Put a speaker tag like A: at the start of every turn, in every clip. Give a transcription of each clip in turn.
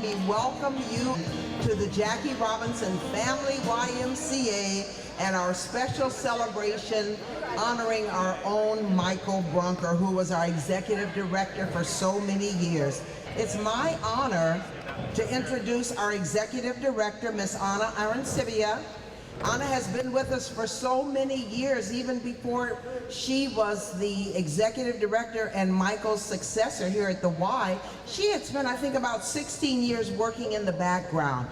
A: me welcome you to the Jackie Robinson Family YMCA and our special celebration honoring our own Michael Brunker, who was our executive director for so many years. It's my honor to introduce our executive director, Miss Anna Arancibia. Anna has been with us for so many years, even before she was the executive director and Michael's successor here at the Y. She had spent, I think, about 16 years working in the background.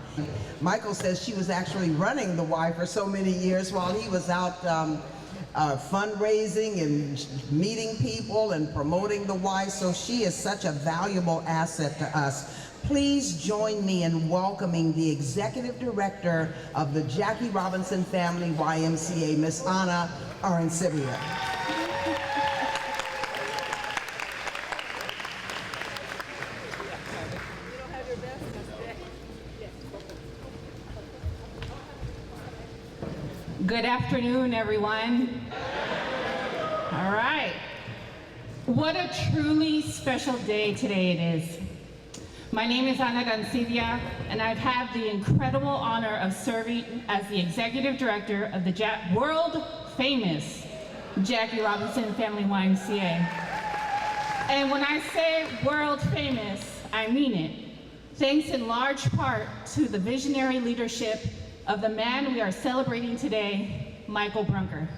A: Michael says she was actually running the Y for so many years while he was out fundraising and meeting people and promoting the Y, so she is such a valuable asset to us. Please join me in welcoming the Executive Director of the Jackie Robinson Family YMCA, Miss Anna Arancibia.
B: Good afternoon, everyone. All right. What a truly special day today it is. My name is Anna Arancibia, and I've had the incredible honor of serving as the Executive Director of the world-famous Jackie Robinson Family YMCA. And when I say world-famous, I mean it. Thanks in large part to the visionary leadership of the man we are celebrating today, Michael Brunker.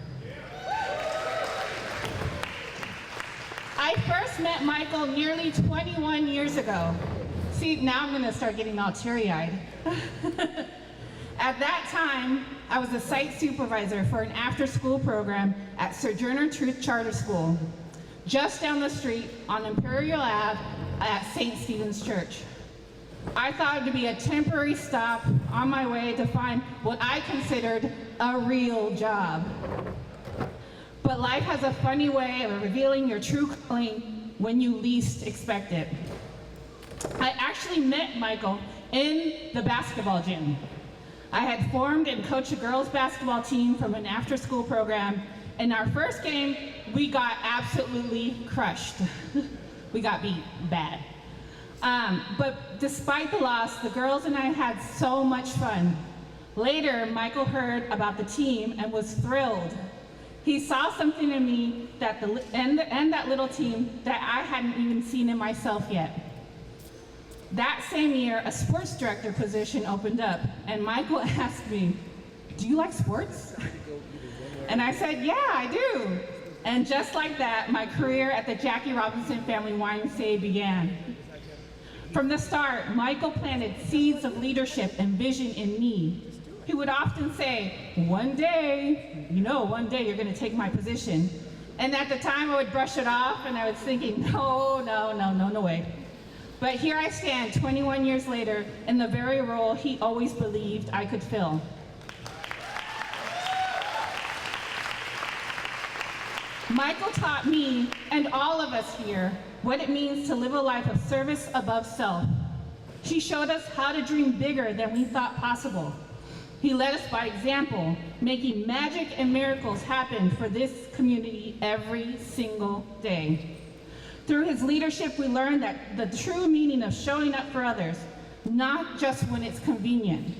B: I first met Michael nearly 21 years ago. See, now I'm gonna start getting all teary-eyed. At that time, I was a site supervisor for an after-school program at Sojourner Truth Charter School, just down the street on Imperial Ave at St. Stephen's Church. I thought it would be a temporary stop on my way to find what I considered a real job. But life has a funny way of revealing your true calling when you least expect it. I actually met Michael in the basketball gym. I had formed and coached a girls basketball team from an after-school program. In our first game, we got absolutely crushed. We got beat bad. But despite the loss, the girls and I had so much fun. Later, Michael heard about the team and was thrilled. He saw something in me and that little team that I hadn't even seen in myself yet. That same year, a sports director position opened up, and Michael asked me, "Do you like sports?" And I said, "Yeah, I do." And just like that, my career at the Jackie Robinson Family YMCA began. From the start, Michael planted seeds of leadership and vision in me. He would often say, one day you're gonna take my position. And at the time I would brush it off and I was thinking, no way. But here I stand 21 years later in the very role he always believed I could fill. Michael taught me, and all of us here, what it means to live a life of service above self. He showed us how to dream bigger than we thought possible. He led us by example, making magic and miracles happen for this community every single day. Through his leadership, we learned that the true meaning of showing up for others, not just when it's convenient,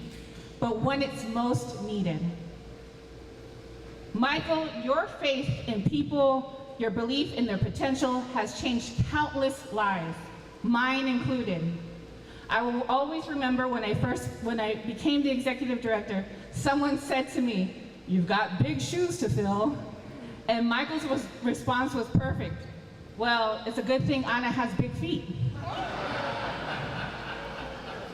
B: but when it's most needed. Michael, your faith in people, your belief in their potential has changed countless lives, mine included. I will always remember when I became the executive director, someone said to me, "You've got big shoes to fill." And Michael's response was perfect. "Well, it's a good thing Anna has big feet."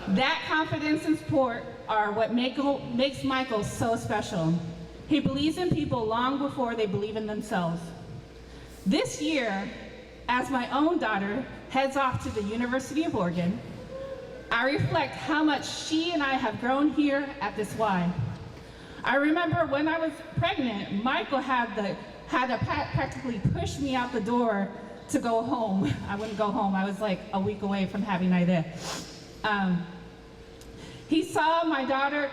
B: That confidence and support are what makes Michael so special. He believes in people long before they believe in themselves. This year, as my own daughter heads off to the University of Oregon, I reflect how much she and I have grown here at this Y. I remember when I was pregnant, Michael had to practically push me out the door to go home. I wouldn't go home. I was like a week away from having Ida. He saw my daughter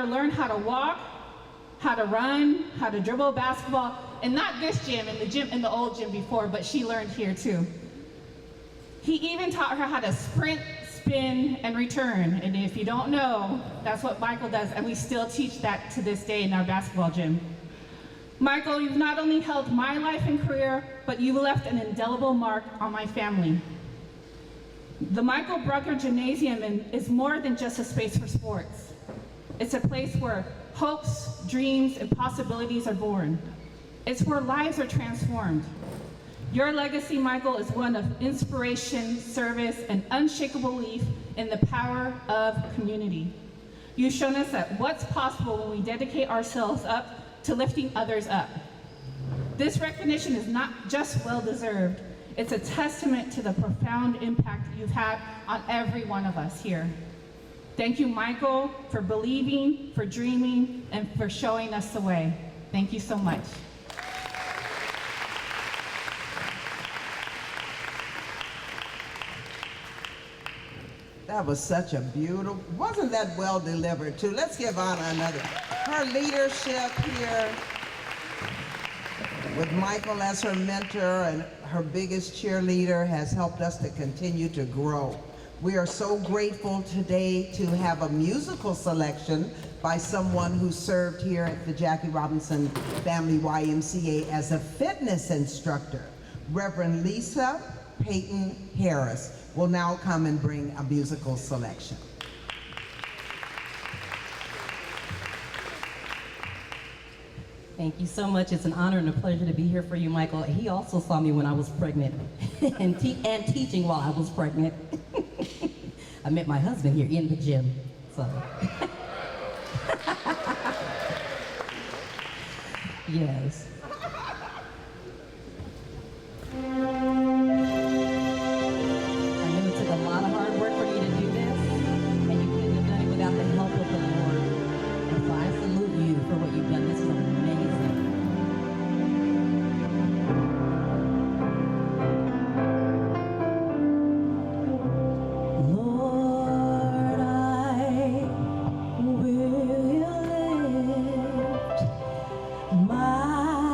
B: learn how to walk, how to run, how to dribble a basketball, and not this gym, in the old gym before, but she learned here too. He even taught her how to sprint spin, and return. And if you don't know, that's what Michael does, and we still teach that to this day in our basketball gym. Michael, you've not only held my life and career, but you left an indelible mark on my family. The Michael Brunker Gymnasium is more than just a space for sports. It's a place where hopes, dreams, and possibilities are born. It's where lives are transformed. Your legacy, Michael, is one of inspiration, service, and unshakable belief in the power of community. You've shown us that what's possible when we dedicate ourselves up to lifting others up. This recognition is not just well-deserved, it's a testament to the profound impact you've had on every one of us here. Thank you, Michael, for believing, for dreaming, and for showing us the way. Thank you so much.
A: That was such a beautiful, wasn't that well delivered too? Let's give Anna another. Her leadership here with Michael as her mentor and her biggest cheerleader has helped us to continue to grow. We are so grateful today to have a musical selection by someone who served here at the Jackie Robinson Family YMCA as a fitness instructor. Reverend Lisa Peyton Harris will now come and bring a musical selection.
C: Thank you so much. It's an honor and a pleasure to be here for you, Michael. He also saw me when I was pregnant and teaching while I was pregnant. I met my husband here in the gym, so. Yes.
D: My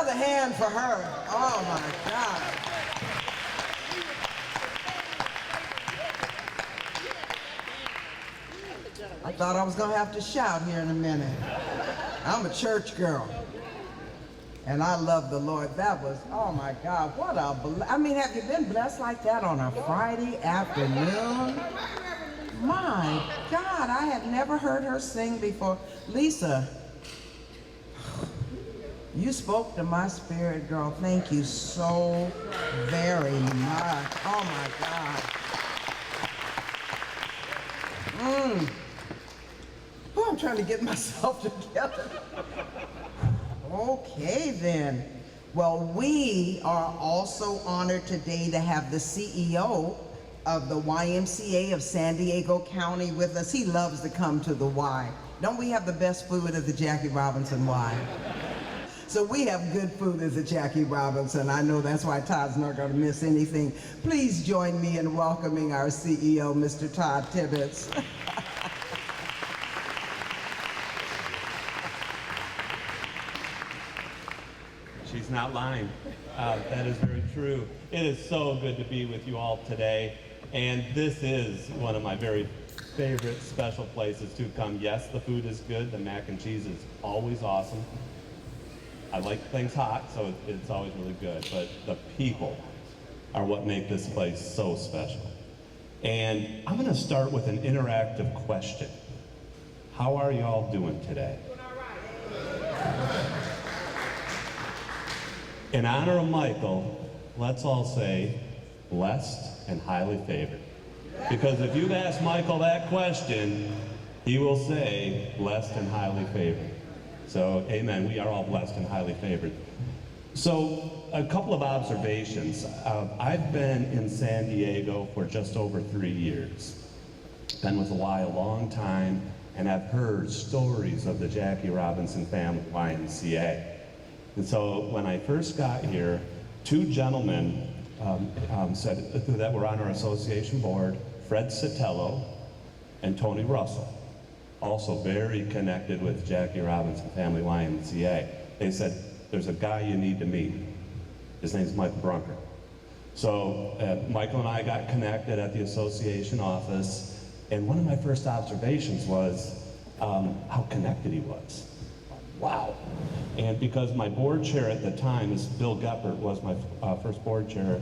A: another hand for her. Oh my God. I thought I was gonna have to shout here in a minute. I'm a church girl. And I love the Lord. That was, oh my God, what a, I mean, have you been blessed like that on a Friday afternoon? My God, I had never heard her sing before. Lisa, you spoke to my spirit, girl. Thank you so very much. Oh my God. Oh, I'm trying to get myself together. Okay then. Well, we are also honored today to have the CEO of the YMCA of San Diego County with us. He loves to come to the Y. Don't we have the best food at the Jackie Robinson Y? So we have good food at the Jackie Robinson. I know that's why Todd's not going to miss anything. Please join me in welcoming our CEO, Mr. Todd Tibbetts.
D: She's not lying. That is very true. It is so good to be with you all today. And this is one of my very favorite special places to come. Yes, the food is good. The mac and cheese is always awesome. I like things hot, so it's always really good. But the people are what make this place so special. And I'm going to start with an interactive question. How are you all doing today? Doing all right. In honor of Michael, let's all say blessed and highly favored. Because if you ask Michael that question, he will say blessed and highly favored. So amen, we are all blessed and highly favored. So a couple of observations. I've been in San Diego for just over 3 years. Been with the Y a long time, and I've heard stories of the Jackie Robinson Family YMCA. And so when I first got here, two gentlemen said that were on our association board, Fred Sotelo and Tony Russell, also very connected with Jackie Robinson Family YMCA. They said, there's a guy you need to meet. His name's Michael Brunker. So Michael and I got connected at the association office, and one of my first observations was how connected he was. Wow. And because my board chair at the time, is Bill Geppert, was my first board chair,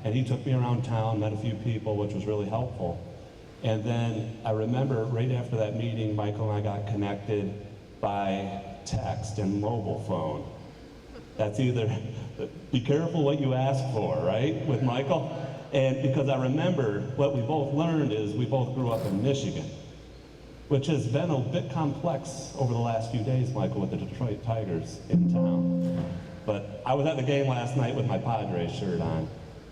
D: and he took me around town, met a few people, which was really helpful. And then I remember right after that meeting, Michael and I got connected by text and mobile phone. That's either, be careful what you ask for, right, with Michael? And because I remember what we both learned is we both grew up in Michigan, which has been a bit complex over the last few days, Michael, with the Detroit Tigers in town. But I was at the game last night with my Padres shirt on.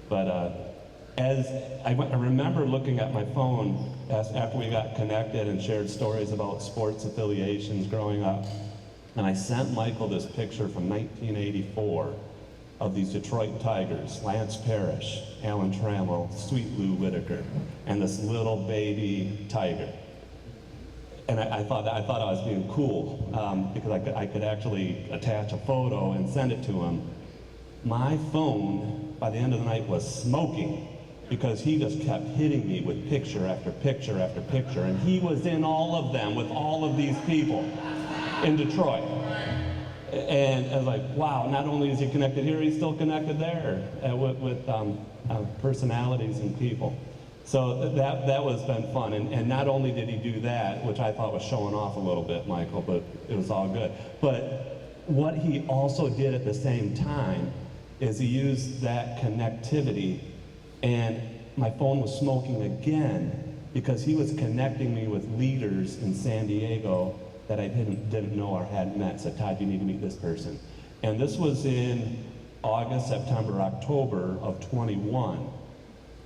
D: But as I remember looking at my phone after we got connected and shared stories about sports affiliations growing up, and I sent Michael this picture from 1984 of these Detroit Tigers, Lance Parrish, Alan Trammell, Sweet Lou Whitaker, and this little baby tiger. And I thought I was being cool because I could actually attach a photo and send it to him. My phone, by the end of the night, was smoking because he just kept hitting me with picture after picture after picture, and he was in all of them with all of these people in Detroit. And I was like, wow, not only is he connected here, he's still connected there with personalities and people. So that was been fun, and not only did he do that, which I thought was showing off a little bit, Michael, but it was all good. But what he also did at the same time is he used that connectivity, and my phone was smoking again because he was connecting me with leaders in San Diego that I didn't know or hadn't met. Said, Todd, you need to meet this person. And this was in August, September, October of 21.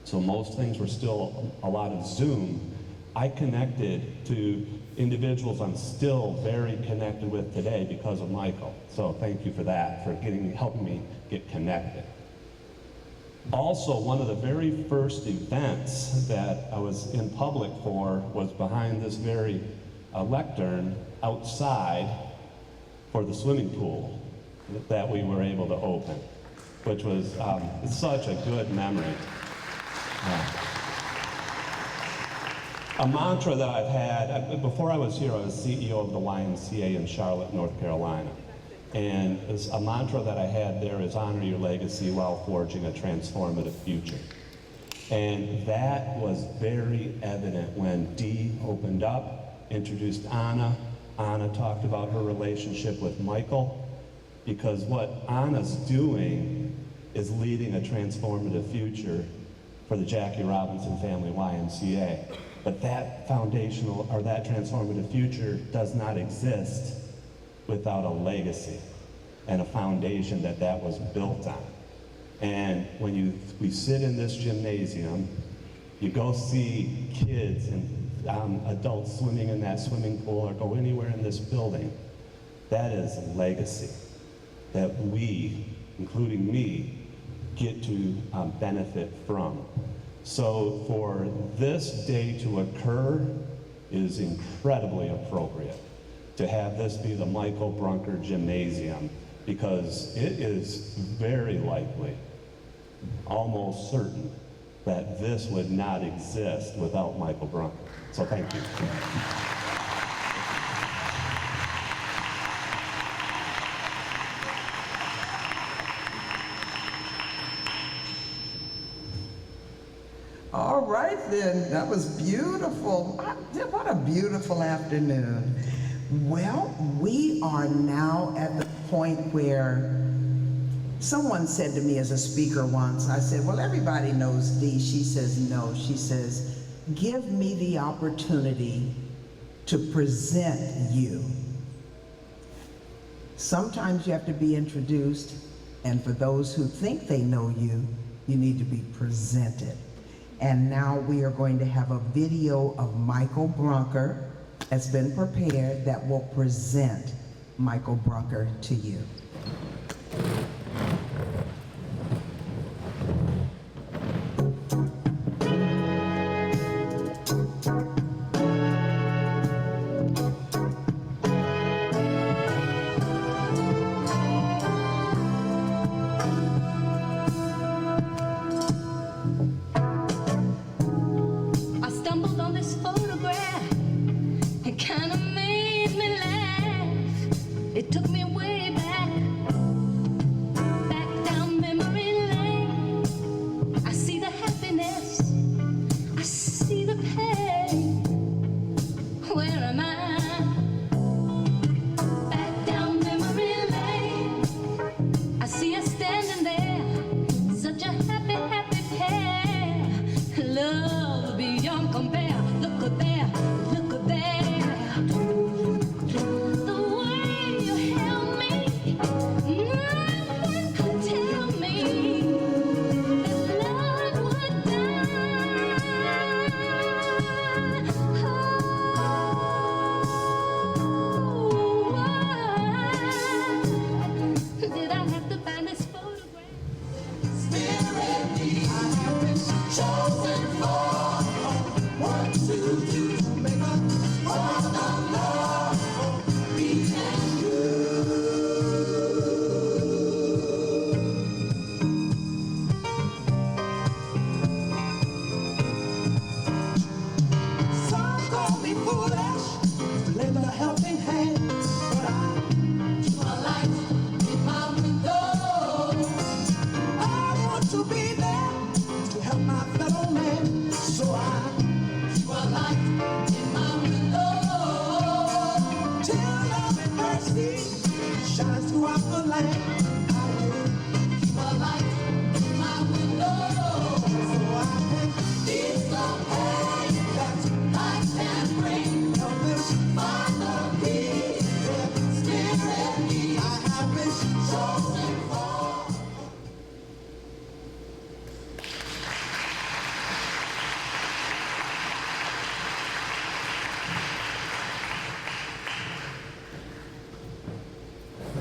D: So most things were still a lot of Zoom. I connected to individuals I'm still very connected with today because of Michael. So thank you for that, for helping me get connected. Also, one of the very first events that I was in public for was behind this very lectern outside for the swimming pool. that we were able to open, which was such a good memory. A mantra that I've had, before I was here, I was CEO of the YMCA in Charlotte, North Carolina. And a mantra that I had there is honor your legacy while forging a transformative future. And that was very evident when Dee opened up, introduced Anna. Anna talked about her relationship with Michael, because what Anna's doing is leading a transformative future for the Jackie Robinson Family YMCA. But that foundational, or that transformative future does not exist without a legacy and a foundation that was built on. And when we sit in this gymnasium, you go see kids and adults swimming in that swimming pool or go anywhere in this building, that is legacy that we, including me, get to benefit from. So for this day to occur is incredibly appropriate to have this be the Michael Brunker Gymnasium, because it is very likely, almost certain, that this would not exist without Michael Brunker. So thank you.
A: All right then, that was beautiful. What a beautiful afternoon. Well, we are now at the point where someone said to me as a speaker once, I said, well, everybody knows Dee. She says, no. She says, give me the opportunity to present you. Sometimes you have to be introduced, and for those who think they know you, you need to be presented. And now we are going to have a video of Michael Brunker that's been prepared that will present Michael Brunker to you.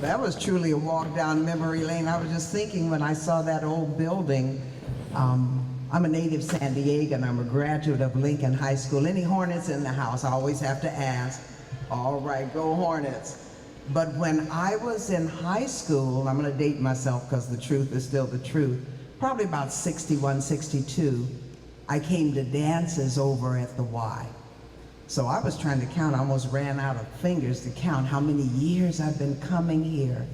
A: That was truly a walk down memory lane. I was just thinking when I saw that old building, I'm a native San Diegan. I'm a graduate of Lincoln High School. Any Hornets in the house? I always have to ask. All right, go Hornets. But when I was in high school, I'm going to date myself because the truth is still the truth, probably about 61, 62, I came to dances over at the Y. So I was trying to count, I almost ran out of fingers to count how many years I've been coming here.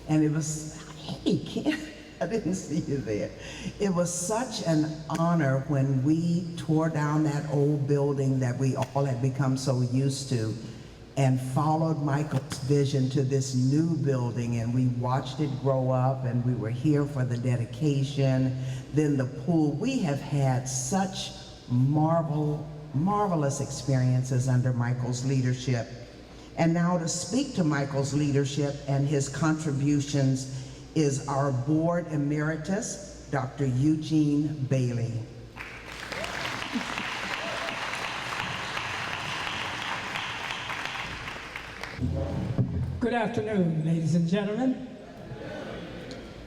A: And it was, hey, Ken, I didn't see you there. It was such an honor when we tore down that old building that we all had become so used to and followed Michael's vision to this new building, and we watched it grow up, and we were here for the dedication, then the pool. We have had such marvelous experiences under Michael's leadership. And now to speak to Michael's leadership and his contributions is our board emeritus, Dr. Eugene Bailey.
E: Good afternoon, ladies and gentlemen.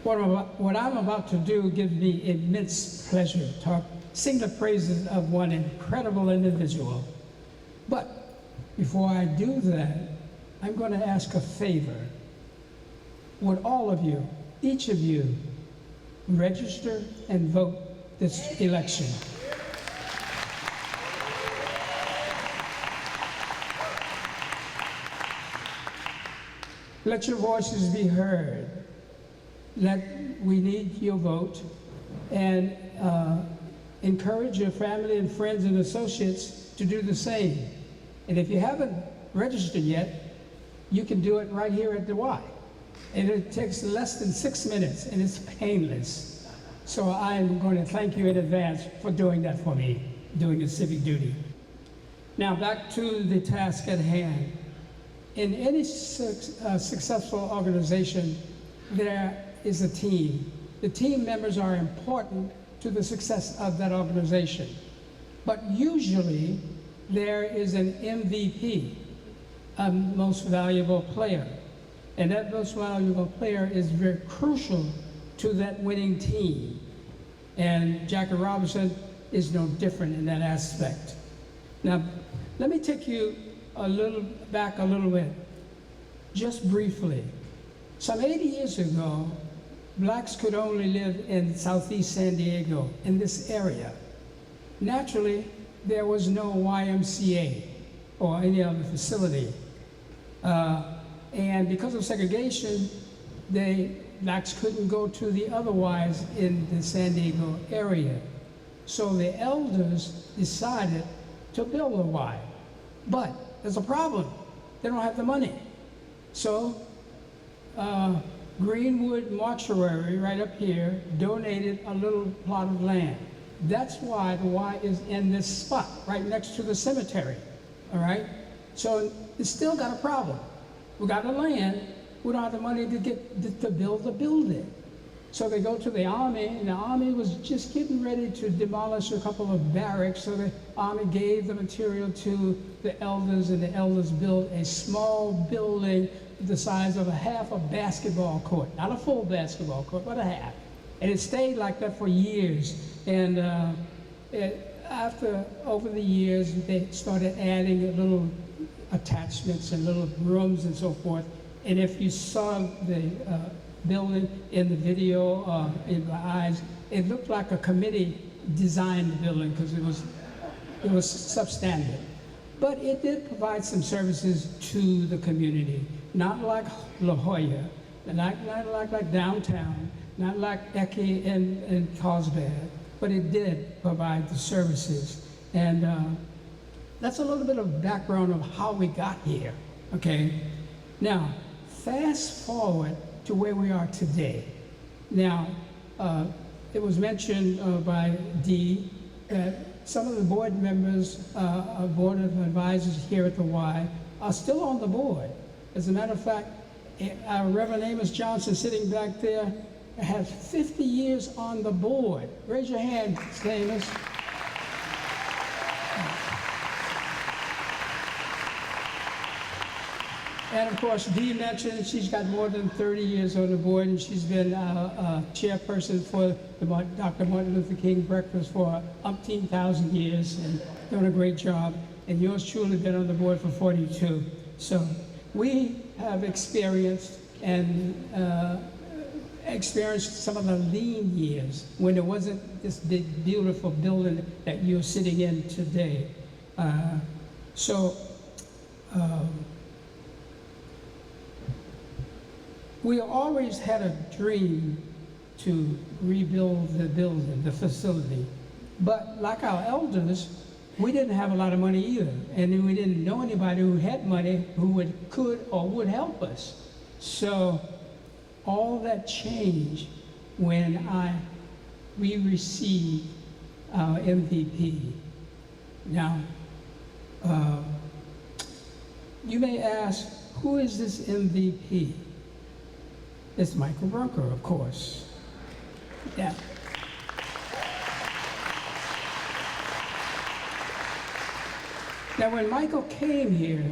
E: What I'm about to do gives me immense pleasure to sing the praises of one incredible individual. But before I do that, I'm going to ask a favor. Would all of you, each of you, register and vote this election? Let your voices be heard. We need your vote, and encourage your family and friends and associates to do the same. And if you haven't registered yet, you can do it right here at the Y. And it takes less than 6 minutes, and it's painless. So I'm going to thank you in advance for doing that for me, doing your civic duty. Now back to the task at hand. In any successful organization, there is a team. The team members are important to the success of that organization. But usually, there is an MVP, a most valuable player. And that most valuable player is very crucial to that winning team. And Jackie Robinson is no different in that aspect. Now, let me take you back a little bit, just briefly. Some 80 years ago, blacks could only live in Southeast San Diego, in this area. Naturally, there was no YMCA or any other facility. And because of segregation, blacks couldn't go to the other Ys in the San Diego area. So the elders decided to build a Y. But there's a problem. They don't have the money. So Greenwood Mortuary, right up here, donated a little plot of land. That's why the Y is in this spot, right next to the cemetery, all right? So it's still got a problem. We got the land, we don't have the money to build the building. So they go to the Army, and the Army was just getting ready to demolish a couple of barracks, so the Army gave the material to the elders, and the elders built a small building the size of a half a basketball court. Not a full basketball court, but a half. And it stayed like that for years. And over the years, they started adding little attachments and little rooms and so forth. And if you saw the building in the video in my eyes, it looked like a committee designed the building because it was substandard. But it did provide some services to the community, not like La Jolla, not like downtown, not like Ecke and Carlsbad, but it did provide the services. And that's a little bit of background of how we got here, okay? Now, fast forward to where we are today. Now, it was mentioned by Dee that some of the board members, board of advisors here at the Y, are still on the board. As a matter of fact, Reverend Amos Johnson sitting back there has 50 years on the board. Raise your hand, Amos. And of course, Dee mentioned she's got more than 30 years on the board, and she's been a chairperson for the Dr. Martin Luther King Breakfast for umpteen thousand years, and doing a great job. And yours truly been on the board for 42. So we have experienced some of the lean years when there wasn't this big, beautiful building that you're sitting in today. We always had a dream to rebuild the building, the facility. But like our elders, we didn't have a lot of money either. And then we didn't know anybody who had money who could or would help us. So all that changed when we received our MVP. Now, you may ask, who is this MVP? It's Michael Brunker, of course. Yeah. Now, when Michael came here,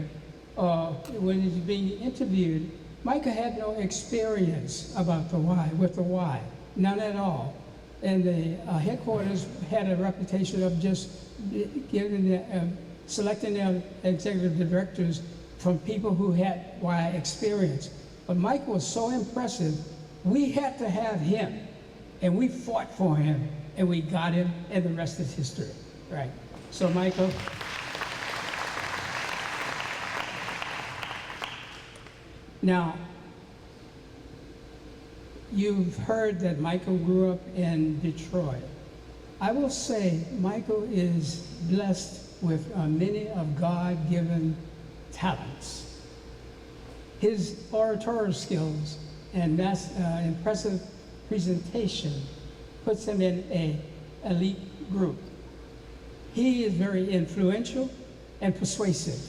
E: when he was being interviewed, Michael had no experience about the why, none at all. And the headquarters had a reputation of just selecting their executive directors from people who had why experience. But Michael was so impressive, we had to have him, and we fought for him, and we got him, and the rest is history, right? So Michael. Now, you've heard that Michael grew up in Detroit. I will say Michael is blessed with many of God-given talents. His oratorial skills and that's impressive presentation puts him in an elite group. He is very influential and persuasive.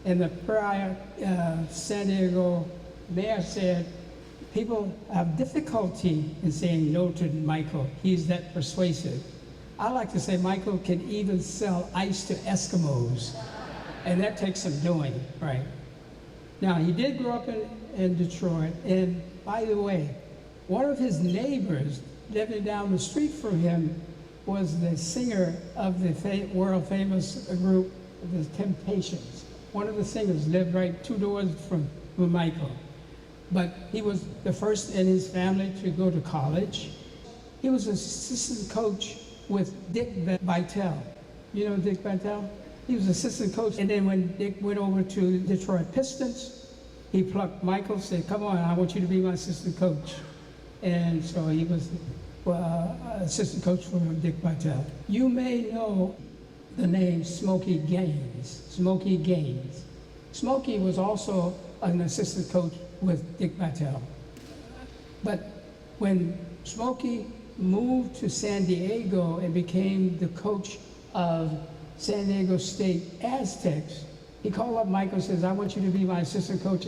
E: And the prior San Diego mayor said, people have difficulty in saying no to Michael. He's that persuasive. I like to say Michael can even sell ice to Eskimos, and that takes some doing, right? Now, he did grow up in Detroit, and by the way, one of his neighbors living down the street from him was the singer of the world famous group, The Temptations. One of the singers lived right 2 doors from Michael. But he was the first in his family to go to college. He was an assistant coach with Dick Vitale. You know Dick Vitale? He was assistant coach. And then when Dick went over to Detroit Pistons, he plucked Michael, said, come on, I want you to be my assistant coach. And so he was assistant coach for Dick Vitale. You may know the name Smokey Gaines. Smokey Gaines. Smokey was also an assistant coach with Dick Vitale. But when Smokey moved to San Diego and became the coach of San Diego State Aztecs, he called up Michael and says, I want you to be my assistant coach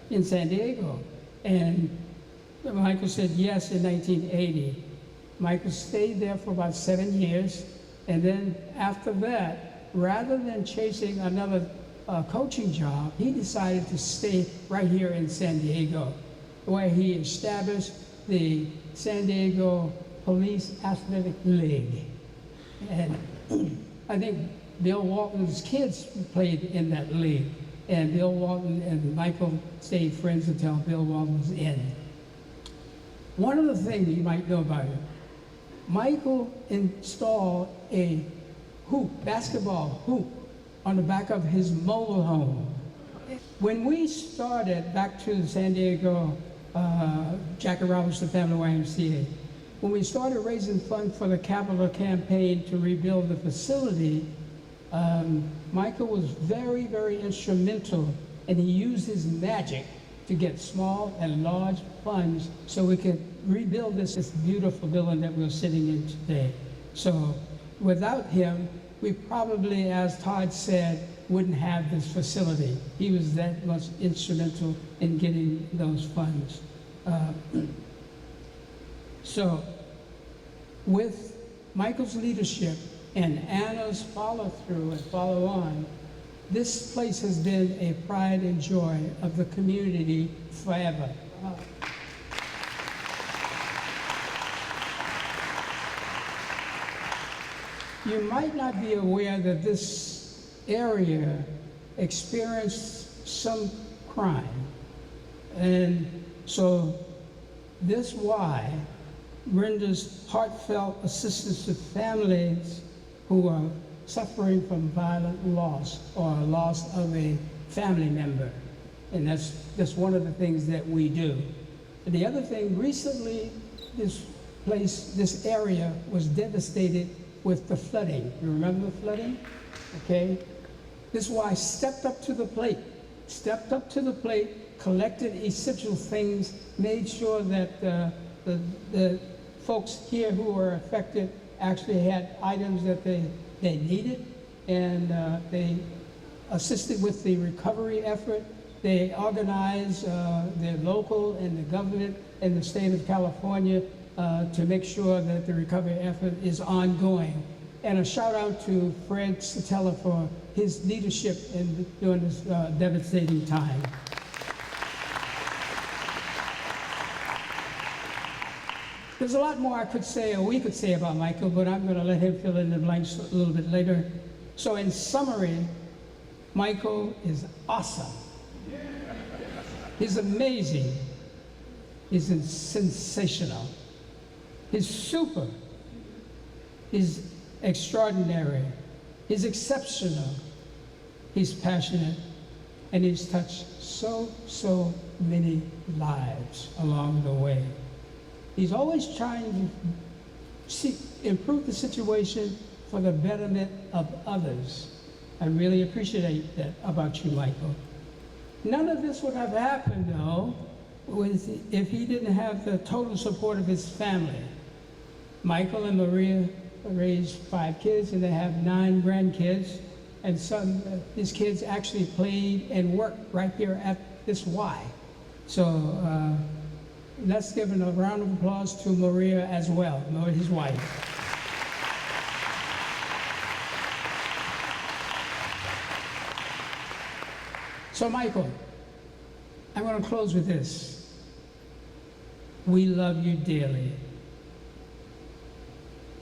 E: in San Diego. And Michael said yes in 1980. Michael stayed there for about 7 years. And then after that, rather than chasing another coaching job, he decided to stay right here in San Diego, where he established the San Diego Police Athletic League. And I think Bill Walton's kids played in that league. And Bill Walton and Michael stayed friends until Bill Walton was in. One of the things you might know about him, Michael installed a hoop, basketball hoop, on the back of his mobile home. When we started back to the San Diego Jackie Robinson Family YMCA, when we started raising funds for the capital campaign to rebuild the facility, Michael was very, very instrumental, and he used his magic to get small and large funds so we could rebuild this beautiful building that we're sitting in today. So without him, we probably, as Todd said, wouldn't have this facility. He was that much instrumental in getting those funds. So with Michael's leadership and Anna's follow-through and follow-on, this place has been a pride and joy of the community forever. You might not be aware that this area experienced some crime. And so this Y renders heartfelt assistance to families who are suffering from violent loss or loss of a family member. And that's one of the things that we do. And the other thing, recently this area was devastated with the flooding. You remember the flooding? Okay. This Y stepped up to the plate, collected essential things, made sure that the folks here who were affected actually had items that they needed, and they assisted with the recovery effort. They organized the local and the government in the state of California to make sure that the recovery effort is ongoing. And a shout out to Fred Satella for his leadership during this devastating time. There's a lot more I could say, or we could say about Michael, but I'm going to let him fill in the blanks a little bit later. So in summary, Michael is awesome. He's amazing. He's sensational. He's super. He's extraordinary. He's exceptional. He's passionate. And he's touched so many lives along the way. He's always trying to improve the situation for the betterment of others. I really appreciate that about you, Michael. None of this would have happened, though, if he didn't have the total support of his family. Michael and Maria raised 5 kids, and they have 9 grandkids, and his kids actually played and worked right here at this Y. So let's give a round of applause to Maria as well, his wife. So Michael, I'm going to close with this. We love you dearly.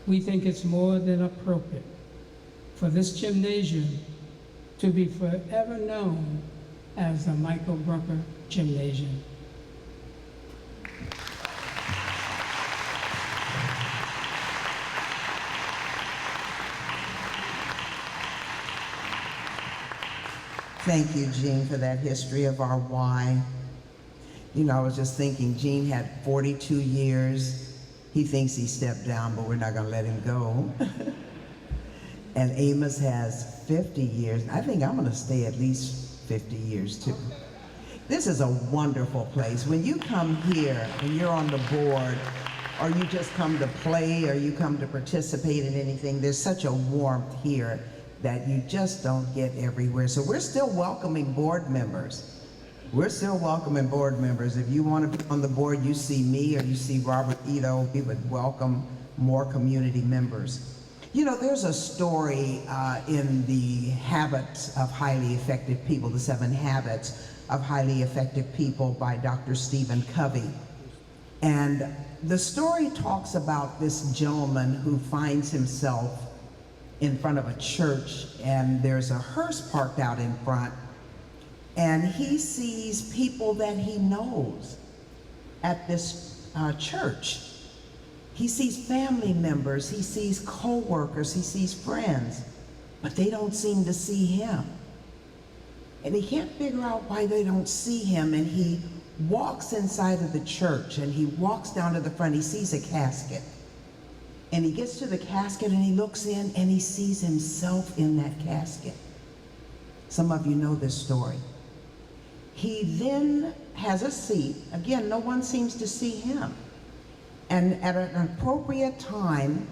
E: We think it's more than appropriate for this gymnasium to be forever known as the Michael Brunker Gymnasium.
A: Thank you, Gene, for that history of our Y. You know, I was just thinking, Gene had 42 years. He thinks he stepped down, but we're not going to let him go. And Amos has 50 years. I think I'm going to stay at least 50 years, too. This is a wonderful place. When you come here and you're on the board, or you just come to play, or you come to participate in anything, there's such a warmth here that you just don't get everywhere. So we're still welcoming board members. We're still welcoming board members. If you want to be on the board, you see me or you see Robert Ito, we would welcome more community members. You know, there's a story in the Habits of Highly Effective People, the 7 Habits of Highly Effective People by Dr. Stephen Covey. And the story talks about this gentleman who finds himself in front of a church, and there's a hearse parked out in front, and he sees people that he knows at this church. He sees family members, he sees co-workers, he sees friends, but they don't seem to see him. And he can't figure out why they don't see him, and he walks inside of the church, and he walks down to the front, he sees a casket. And he gets to the casket and he looks in and he sees himself in that casket. Some of you know this story. He then has a seat. Again, no one seems to see him. And at an appropriate time,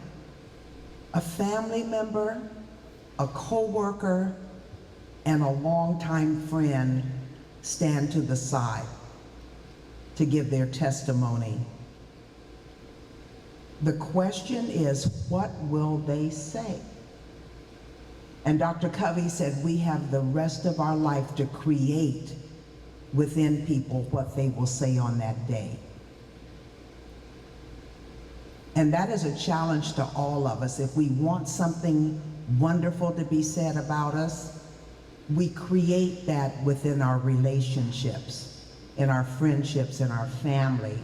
A: a family member, a co-worker, and a longtime friend stand to the side to give their testimony. The question is, what will they say? And Dr. Covey said, we have the rest of our life to create within people what they will say on that day. And that is a challenge to all of us. If we want something wonderful to be said about us, we create that within our relationships, in our friendships, in our family,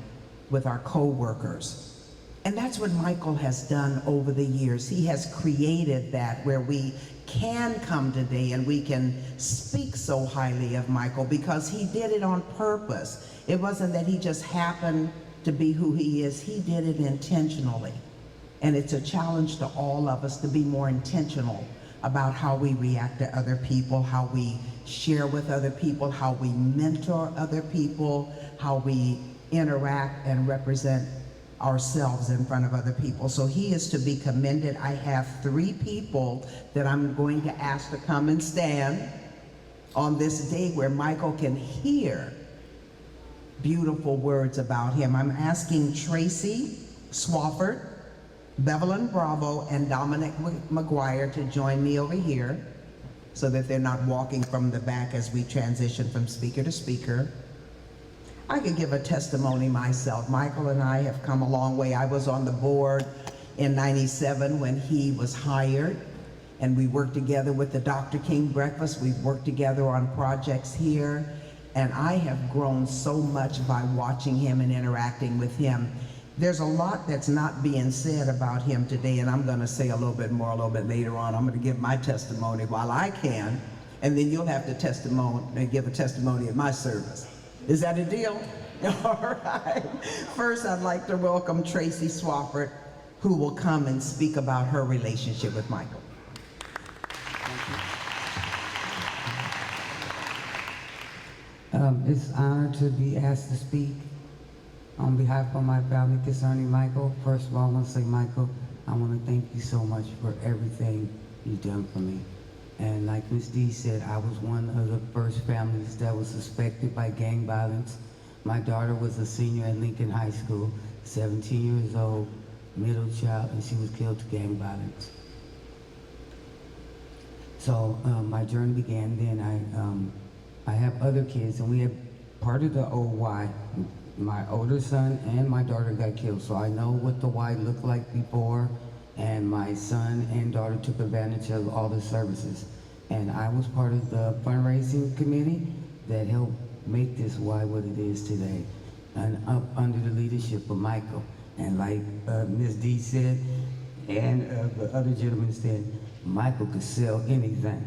A: with our co-workers. And that's what Michael has done over the years. He has created that where we can come today and we can speak so highly of Michael because he did it on purpose. It wasn't that he just happened to be who he is. He did it intentionally. And it's a challenge to all of us to be more intentional about how we react to other people, how we share with other people, how we mentor other people, how we interact and represent ourselves in front of other people. So he is to be commended. I have 3 people that I'm going to ask to come and stand on this day where Michael can hear beautiful words about him. I'm asking Tracy Swafford, Bevelyn Bravo, and Dominic McGuire to join me over here so that they're not walking from the back as we transition from speaker to speaker. I could give a testimony myself. Michael and I have come a long way. I was on the board in '97 when he was hired, and we worked together with the Dr. King Breakfast. We've worked together on projects here, and I have grown so much by watching him and interacting with him. There's a lot that's not being said about him today, and I'm gonna say a little bit more a little bit later on. I'm gonna give my testimony while I can, and then you'll have to give a testimony at my service. Is that a deal? All right. First, I'd like to welcome Tracy Swafford, who will come and speak about her relationship with Michael.
F: It's an honor to be asked to speak on behalf of my family concerning Michael. First of all, I want to say, Michael, I want to thank you so much for everything you've done for me. And like Ms. D said, I was one of the first families that was suspected by gang violence. My daughter was a senior at Lincoln High School, 17 years old, middle child, and she was killed to gang violence. So my journey began then. I have other kids, and we have part of the OY. My older son and my daughter got killed, so I know what the Y looked like before, and my son and daughter took advantage of all the services. And I was part of the fundraising committee that helped make this Y what it is today, and up under the leadership of Michael. And like Ms. D said, and the other gentleman said, Michael could sell anything.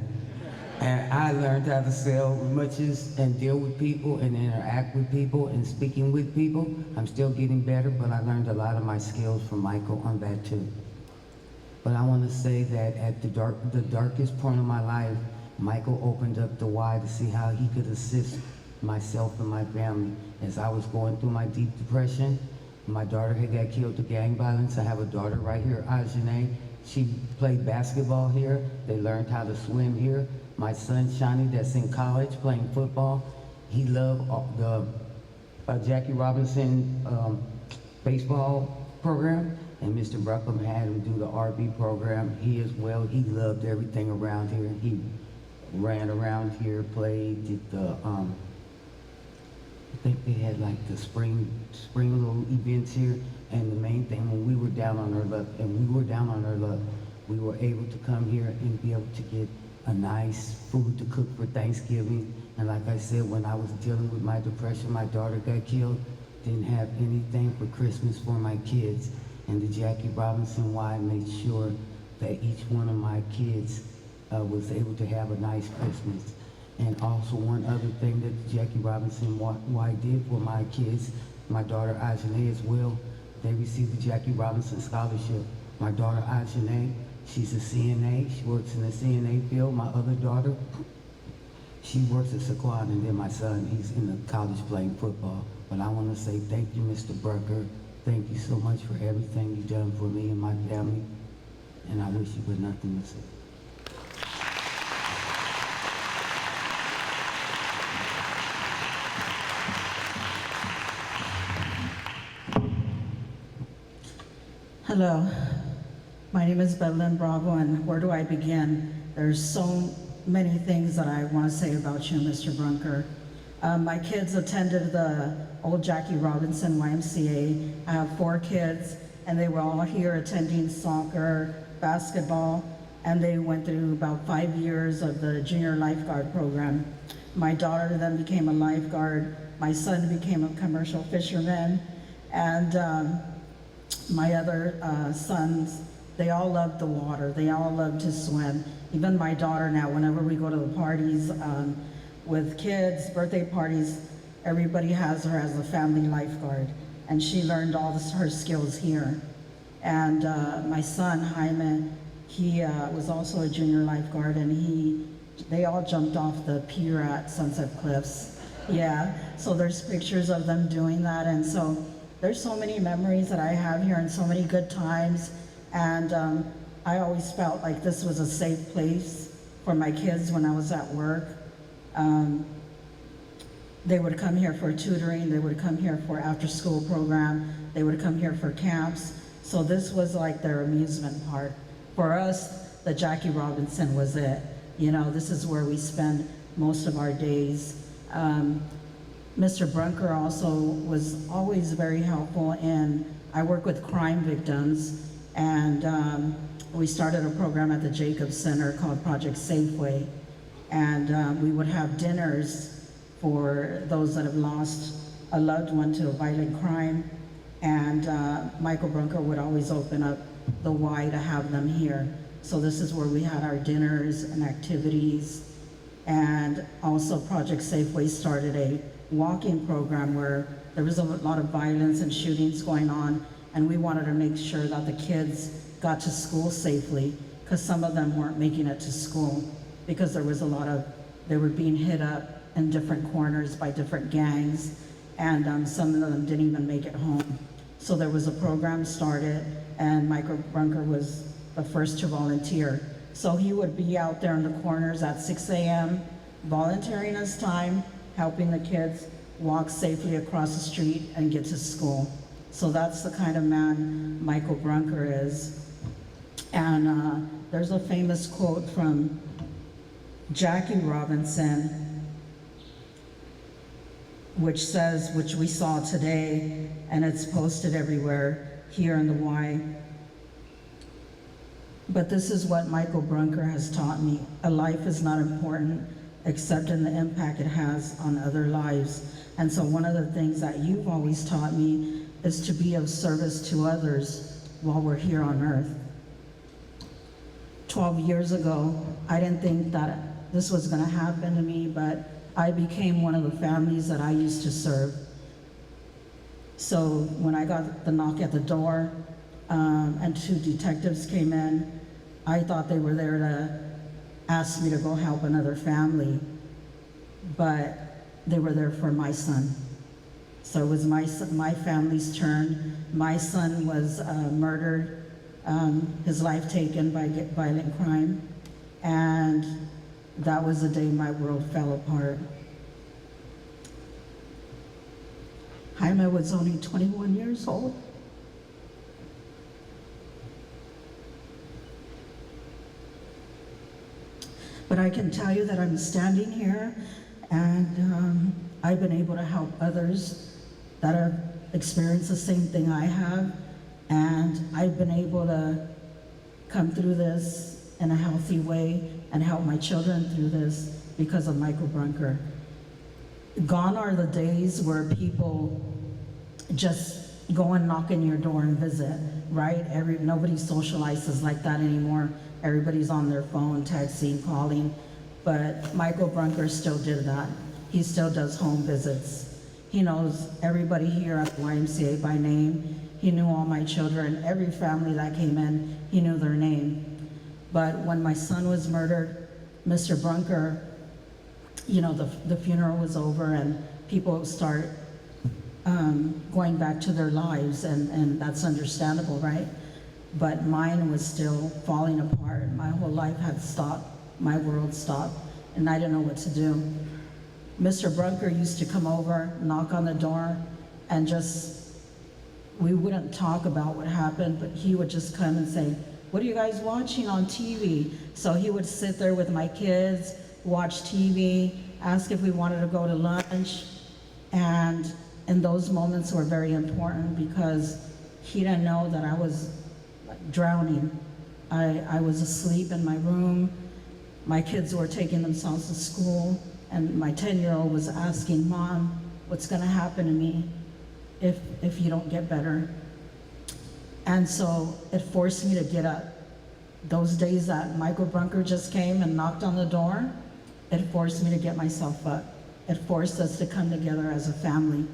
F: And I learned how to sell as and deal with people and interact with people and speaking with people. I'm still getting better, but I learned a lot of my skills from Michael on that too. But I want to say that at the darkest point of my life, Michael opened up the Y to see how he could assist myself and my family. As I was going through my deep depression, my daughter had got killed to gang violence. I have a daughter right here, Ajane. She played basketball here. They learned how to swim here. My son, Shani, that's in college playing football. He loved the Jackie Robinson baseball program. And Mr. Bruckham had him do the RB program. He as well, he loved everything around here. He ran around here, played, did the, I think they had like the spring little events here. And the main thing, when we were down on our luck, we were able to come here and be able to get a nice food to cook for Thanksgiving. And like I said, when I was dealing with my depression, my daughter got killed, didn't have anything for Christmas for my kids. And the Jackie Robinson Y made sure that each one of my kids was able to have a nice Christmas. And also one other thing that the Jackie Robinson Y did for my kids, my daughter Ajane as well, they received the Jackie Robinson Scholarship. My daughter Ajane, she's a CNA, she works in the CNA field. My other daughter, she works at Saquon, and then my son, he's in the college playing football. But I want to say thank you, Mr. Brucker. Thank you so much for everything you've done for me and my family, and I wish you would nothing to say.
G: Hello, my name is Bevelyn Bravo, and where do I begin? There's so many things that I want to say about you, Mr. Brunker. My kids attended the old Jackie Robinson YMCA. I have 4 kids, and they were all here attending soccer, basketball. and they went through about 5 years of the junior lifeguard program. My daughter then became a lifeguard. My son became a commercial fisherman, and my other sons, they all loved the water. They all loved to swim. Even my daughter now, whenever we go to the parties with kids, birthday parties, everybody has her as a family lifeguard, and she learned all her skills here. And my son, Jaime, he was also a junior lifeguard, and they all jumped off the pier at Sunset Cliffs. Yeah, so there's pictures of them doing that, and so there's so many memories that I have here and so many good times, and I always felt like this was a safe place for my kids when I was at work. They would come here for tutoring, they would come here for after-school program, they would come here for camps, so this was like their amusement park. For us, the Jackie Robinson was it. You know, this is where we spend most of our days. Mr. Brunker also was always very helpful, and I work with crime victims, and we started a program at the Jacobs Center called Project Safeway, and we would have dinners for those that have lost a loved one to a violent crime, and Michael Brunker would always open up the Y to have them here. So this is where we had our dinners and activities, and also Project Safeway started a walking program where there was a lot of violence and shootings going on, and we wanted to make sure that the kids got to school safely, because some of them weren't making it to school because there was they were being hit up in different corners by different gangs, and some of them didn't even make it home. So there was a program started, and Michael Brunker was the first to volunteer. So he would be out there in the corners at 6 a.m., volunteering his time, helping the kids walk safely across the street and get to school. So that's the kind of man Michael Brunker is. And there's a famous quote from Jackie Robinson, which says, which we saw today, and it's posted everywhere here in the Y. But this is what Michael Brunker has taught me. A life is not important except in the impact it has on other lives. And so one of the things that you've always taught me is to be of service to others while we're here on earth. 12 years ago, I didn't think that this was gonna happen to me, but I became one of the families that I used to serve. So when I got the knock at the door, and 2 detectives came in, I thought they were there to ask me to go help another family, but they were there for my son. So it was my family's turn. My son was murdered, his life taken by violent crime, and that was the day my world fell apart. Jaime was only 21 years old. But I can tell you that I'm standing here, and I've been able to help others that have experienced the same thing I have, and I've been able to come through this in a healthy way and help my children through this because of Michael Brunker. Gone are the days where people just go and knock on your door and visit, right? Nobody socializes like that anymore. Everybody's on their phone, texting, calling, but Michael Brunker still did that. He still does home visits. He knows everybody here at the YMCA by name. He knew all my children, every family that came in, he knew their name. But when my son was murdered, Mr. Brunker, you know, the funeral was over and people start going back to their lives, and that's understandable, right? But mine was still falling apart. My whole life had stopped. My world stopped, and I didn't know what to do. Mr. Brunker used to come over, knock on the door, and we wouldn't talk about what happened, but he would just come and say, "What are you guys watching on TV?" So he would sit there with my kids, watch TV, ask if we wanted to go to lunch, and those moments were very important because he didn't know that I was drowning. I was asleep in my room. My kids were taking themselves to school, and my 10-year-old was asking, Mom, what's gonna happen to me if you don't get better? And so it forced me to get up. Those days that Michael Brunker just came and knocked on the door, it forced me to get myself up. It forced us to come together as a family.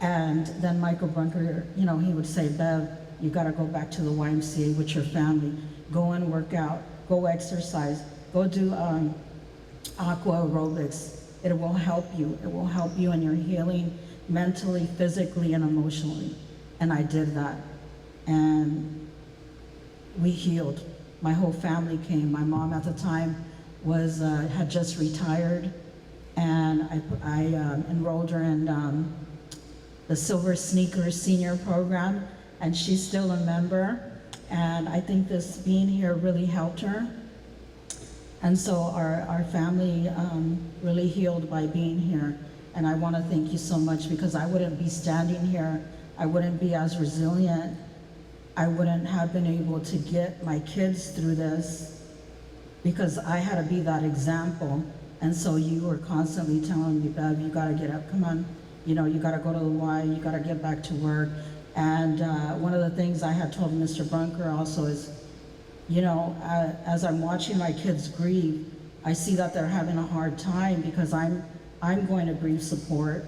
G: And then Michael Brunker, you know, he would say, Bev, you gotta go back to the YMCA with your family. Go and work out, go exercise, go do aqua aerobics. It will help you. It will help you in your healing mentally, physically, and emotionally. And I did that. And we healed. My whole family came. My mom at the time was had just retired, and I enrolled her in the Silver Sneakers Senior Program, and she's still a member. And I think this being here really helped her. And so our family really healed by being here. And I want to thank you so much, because I wouldn't be standing here. I wouldn't be as resilient. I wouldn't have been able to get my kids through this, because I had to be that example. And so you were constantly telling me, Bev, you got to get up, come on. You know, you got to go to the Y, you got to get back to work. And one of the things I had told Mr. Brunker also is, you know, as I'm watching my kids grieve, I see that they're having a hard time, because I'm going to grief support.